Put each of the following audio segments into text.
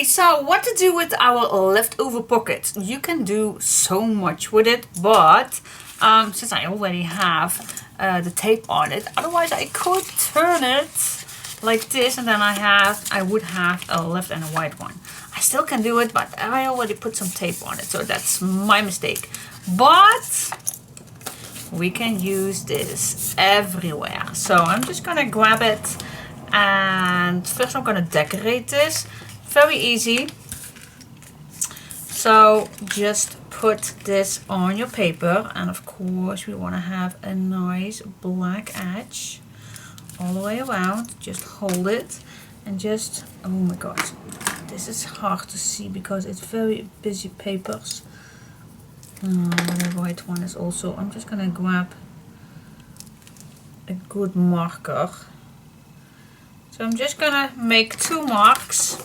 so what to do with our leftover pockets? You can do so much with it, but since I already have the tape on it, otherwise I could turn it like this, and then I would have a left and a right one. I still can do it, but I already put some tape on it, so that's my mistake. But we can use this everywhere. So I'm just gonna grab it, and first I'm gonna decorate this. Very easy. So just put this on your paper, and of course we want to have a nice black edge all the way around. Just hold it and just, oh my god, this is hard to see because it's very busy papers. The white one is also, I'm just gonna grab a good marker. So I'm just gonna make 2 marks,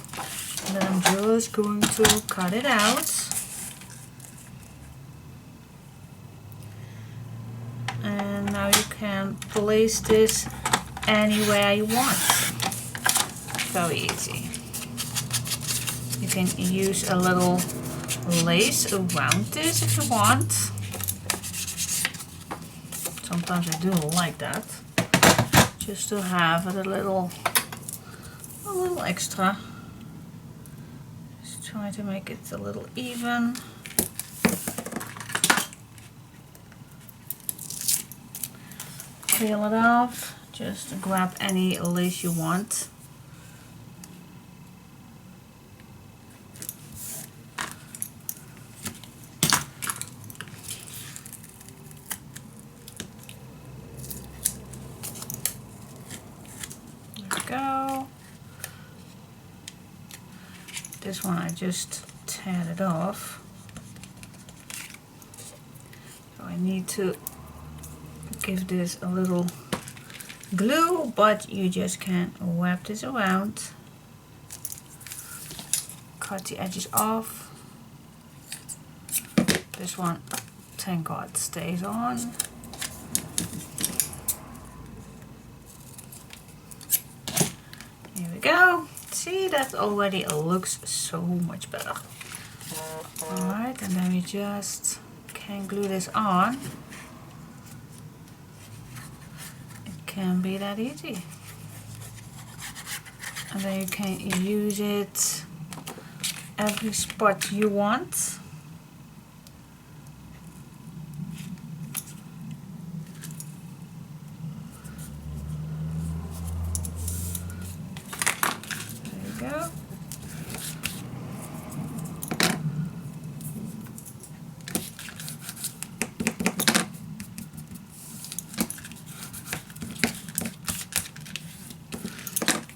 and then I'm just going to cut it out. And now you can place this anywhere you want. Very easy. You can use a little lace around this if you want. Sometimes I do like that, just to have a little extra. Just try to make it a little even. Peel it off. Just grab any lace you want. There we go. This one I just teared it off. So I need to give this a little glue, but you just can wrap this around. Cut the edges off. This one, thank God, stays on. Here we go. See, that already looks so much better. Alright, and then we just can glue this on. It can be that easy. And then you can use it every spot you want. Go.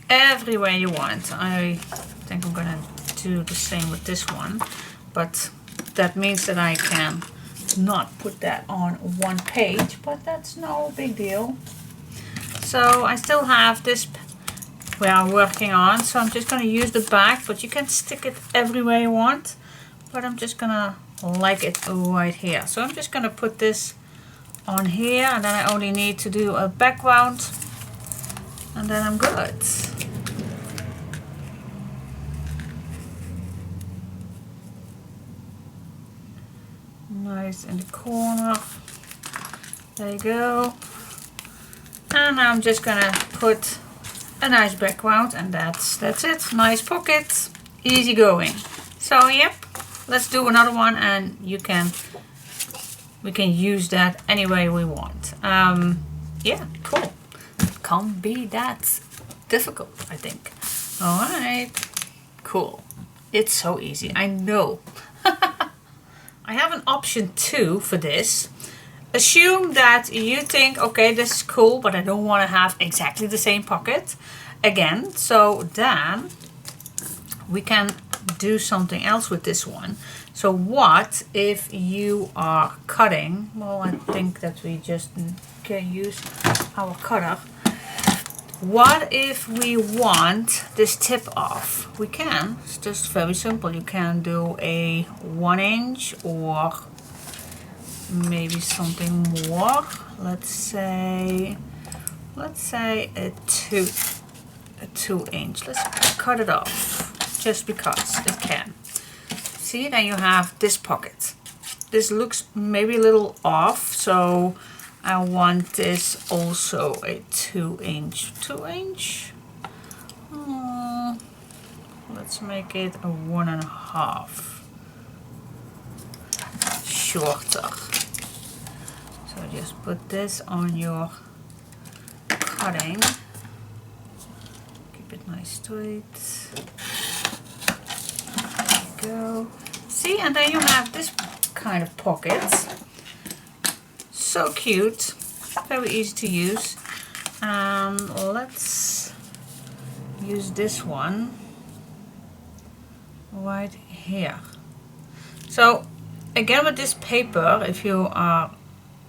Everywhere you want. I think I'm gonna do the same with this one, but that means that I can not put that on one page, but that's no big deal. So I still have this we are working on, so I'm just going to use the back, but you can stick it everywhere you want, but I'm just going to like it right here. So I'm just going to put this on here, and then I only need to do a background, and then I'm good. Nice in the corner. There you go. And now I'm just going to put a nice background, and that's it. Nice pocket, easy going. So yep, let's do another one, and we can use that any way we want. Yeah, cool. Can't be that difficult, I think. All right, cool. It's so easy, I know. I have an option 2 for this. Assume that you think, okay, this is cool, but I don't want to have exactly the same pocket again. So then we can do something else with this one. So what if you are cutting? Well, I think that we just can use our cutter. What if we want this tip off? We can. It's just very simple. You can do a 1 inch or maybe something more. Let's say a 2 inch. Let's cut it off just because it can. See, then you have this pocket. This looks maybe a little off, so I want this also a 2-inch. 2-inch? Let's make it a 1.5. Shorter. So just put this on your cutting. Keep it nice straight. There you go. See, and then you have this kind of pocket. So cute. Very easy to use. Let's use this one right here. So again, with this paper, if you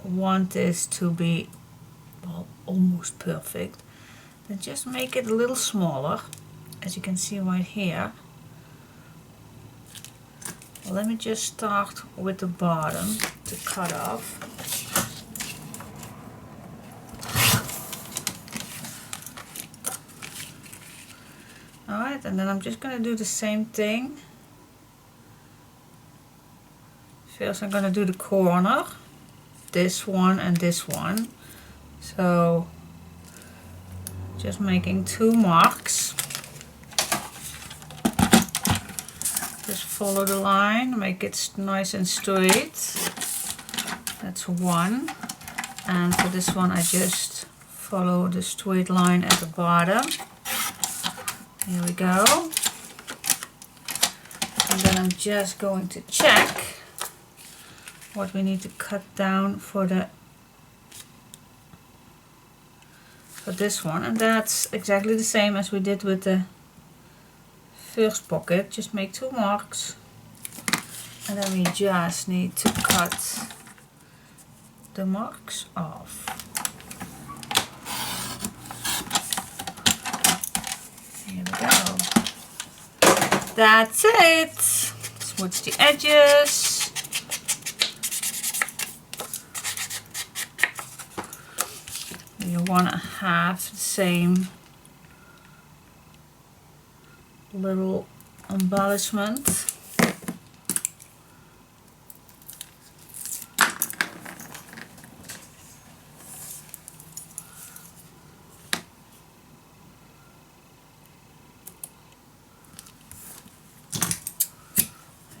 want this to be, well, almost perfect, then just make it a little smaller, as you can see right here. Well, let me just start with the bottom to cut off. Alright, and then I'm just going to do the same thing. First I'm going to do the corner, this one and this one. So just making 2 marks. Just follow the line, make it nice and straight. That's 1. And for this one I just follow the straight line at the bottom. Here we go. And then I'm just going to check what we need to cut down for this one, and that's exactly the same as we did with the first pocket. Just make 2 marks, and then we just need to cut the marks off. Here we go. That's it. Smooth the edges. You want to have the same little embellishment.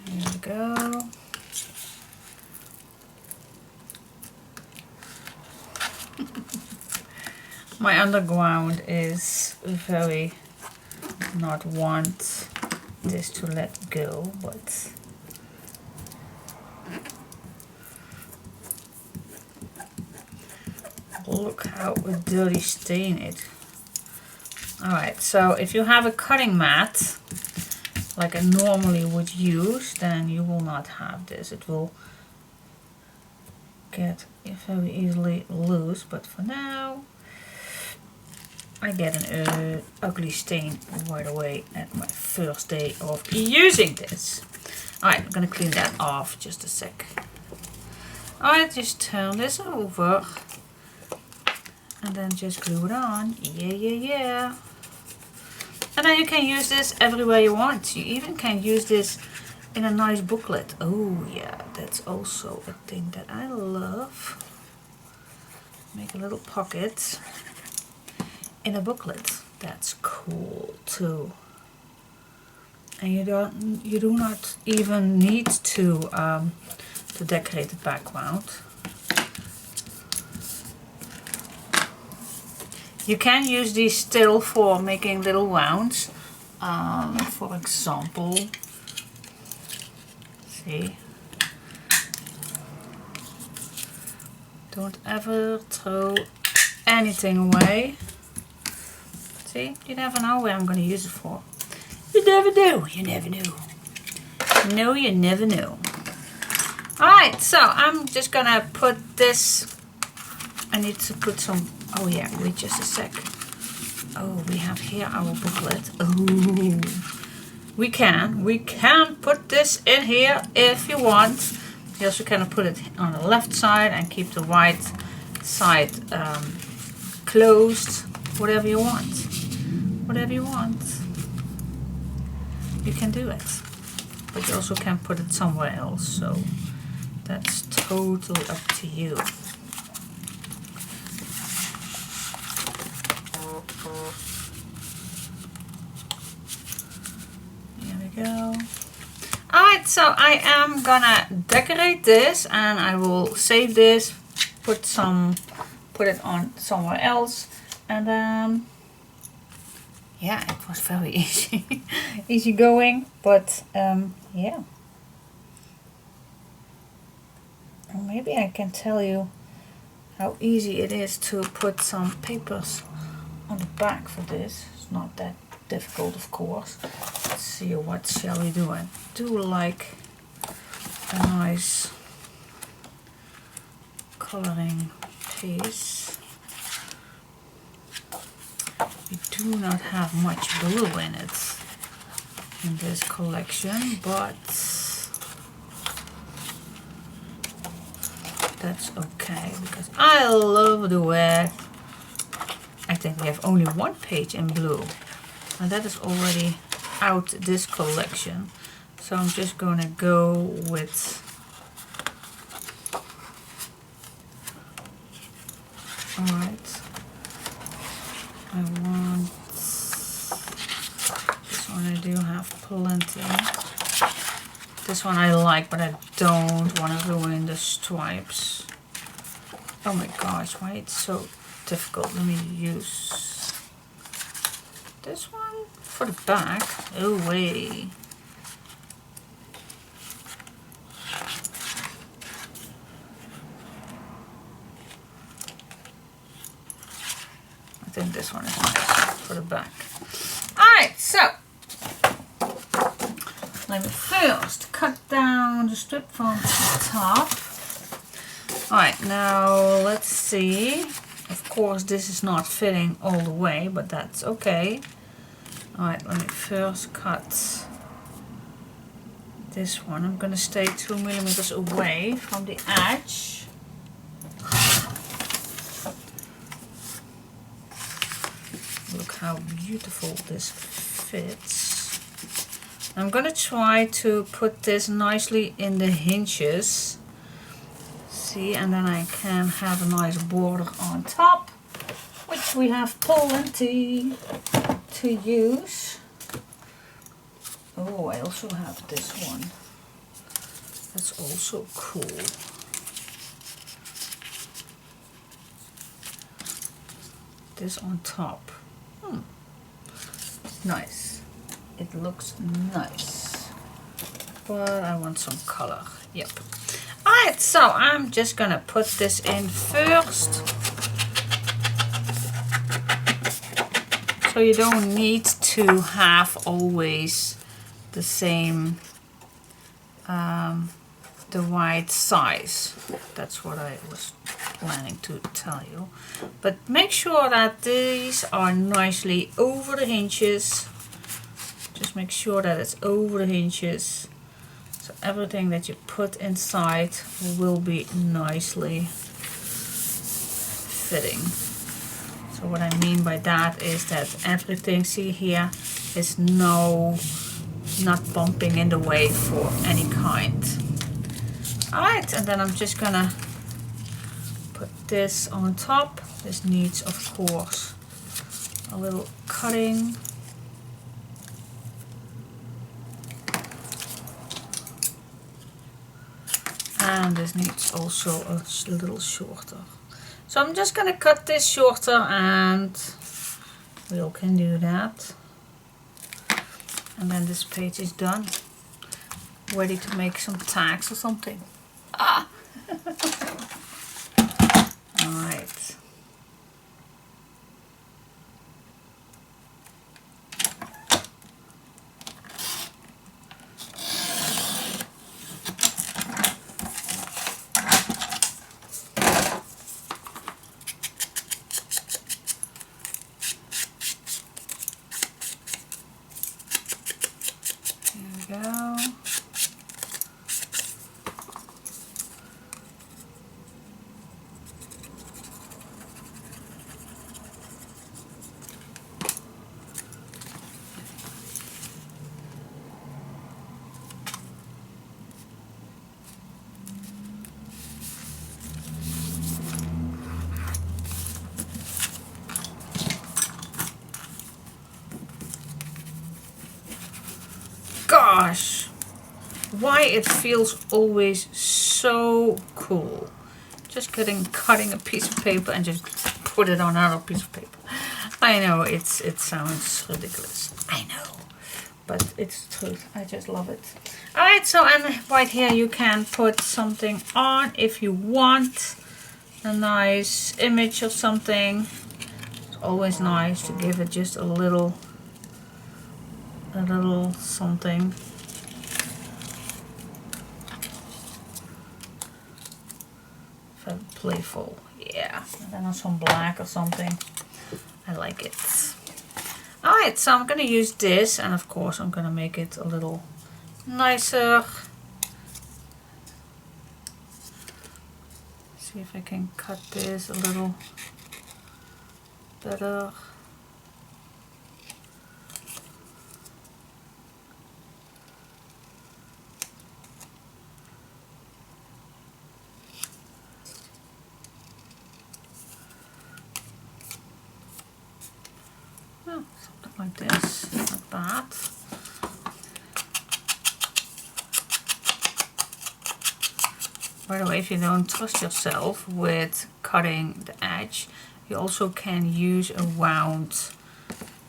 Here we go. My underground is very not want this to let go, but look how dirty stain it. Alright, so if you have a cutting mat like I normally would use, then you will not have this. It will get very easily loose, but for now I get an ugly stain right away at my first day of using this. Alright, I'm gonna clean that off just a sec. Alright, just turn this over and then just glue it on. Yeah. And then you can use this everywhere you want. You even can use this in a nice booklet. Oh yeah, that's also a thing that I love. Make a little pocket in a booklet. That's cool too. And you do not even need to decorate the background. You can use these still for making little rounds. For example, see, don't ever throw anything away. See, you never know where I'm going to use it for. You never do. You never know. No, you never know. Alright, so I'm just going to put this. I need to put some. Oh yeah, wait just a sec. Oh, we have here our booklet. Oh, we can put this in here if you want. You also can put it on the left side and keep the right side closed. Whatever you want. Whatever you want. you can do it. But you also can put it somewhere else, so that's totally up to you. Here we go. Alright, so I am gonna decorate this and I will save this, put it on somewhere else, and then yeah, it was very easy. Easy going, but yeah. Or maybe I can tell you how easy it is to put some papers on the back for this. It's not that difficult, of course. Let's see, what shall we do? I do like a nice coloring piece. We do not have much blue in it in this collection, but that's okay because I love the way. I think we have only one page in blue, and that is already out this collection. So I'm just gonna go with alright. I want this one. I do have plenty. This one I like, but I don't want to ruin the stripes. Oh my gosh, why it's so difficult. Let me use this one for the back. Oh wait. I think this one is nice for the back. Alright, so let me first cut down the strip from the top. Alright, now let's see. Of course this is not fitting all the way, but that's okay. Alright, let me first cut this one. I'm gonna stay 2 millimeters away from the edge. Look how beautiful this fits. I'm gonna try to put this nicely in the hinges. See, and then I can have a nice border on top, which we have plenty to use. Oh, I also have this one. That's also cool. This on top. Nice. It looks nice. But I want some color. Yep. Alright, so I'm just gonna put this in first. So you don't need to have always the same the right size. That's what I was planning to tell you. But make sure that these are nicely over the hinges. Just make sure that it's over the hinges. So everything that you put inside will be nicely fitting. So what I mean by that is that everything, see here, is not bumping in the way for any kind. Alright, and then I'm just gonna put this on top. This needs, of course, a little cutting. And this needs also a little shorter. So I'm just gonna cut this shorter and we all can do that. And then this page is done. Ready to make some tags or something. Ah! Alright. Go. why it feels always so cool. Just cutting a piece of paper and just put it on another piece of paper. I know it sounds ridiculous. I know, but it's the truth. I just love it. Alright, so and right here you can put something on if you want. A nice image or something. It's always nice to give it just a little something. Very playful. Yeah, and then some black or something. I like it. Alright, so I'm gonna use this, and of course I'm gonna make it a little nicer. See if I can cut this a little better. Oh, something like this, not bad. By the way, if you don't trust yourself with cutting the edge, you also can use a round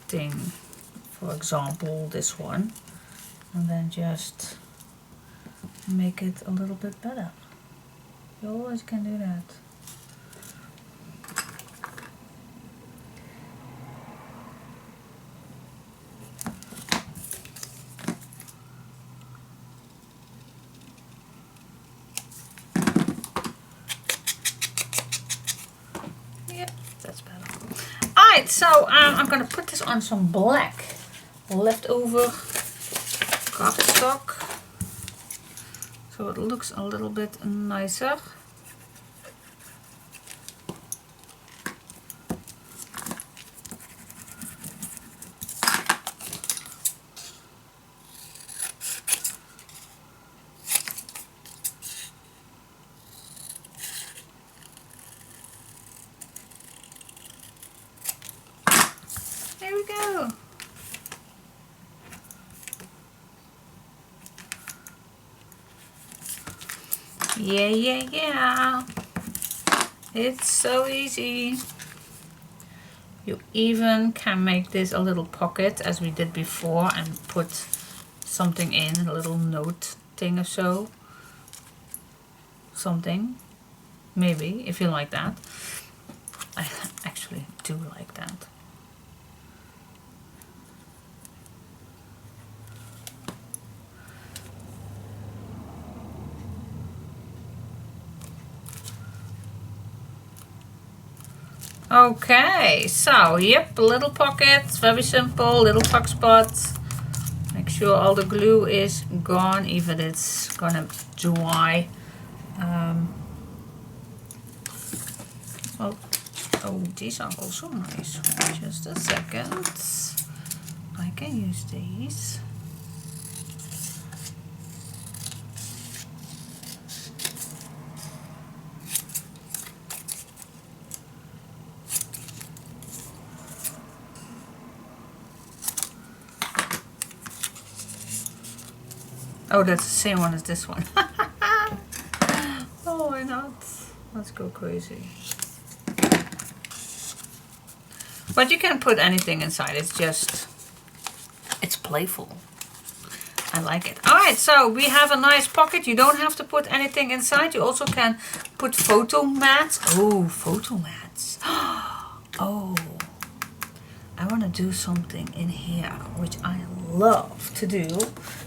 thing. For example, this one. And then just make it a little bit better. You always can do that. That's better. Alright, so I'm going to put this on some black leftover cardstock, so it looks a little bit nicer. There we go. Yeah. It's so easy. You even can make this a little pocket as we did before and put something in, a little note thing or so. Something. Maybe, if you like that. I actually do like that. Okay, so yep, little pockets, very simple, little puck spots. Make sure all the glue is gone, even it's gonna dry. Oh, these are also nice. Just a second. I can use these. Oh, that's the same one as this one. Oh, why not? Let's go crazy. But you can put anything inside. It's playful. I like it. Alright, so we have a nice pocket. You don't have to put anything inside. You also can put photo mats. Oh, photo mats. Oh, I want to do something in here, which I love to do.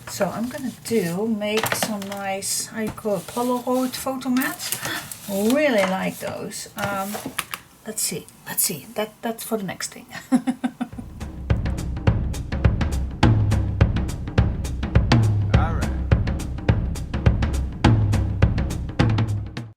So I'm going to make some nice, how you call it, Polaroid photo mats. Really like those. Let's see. That's for the next thing.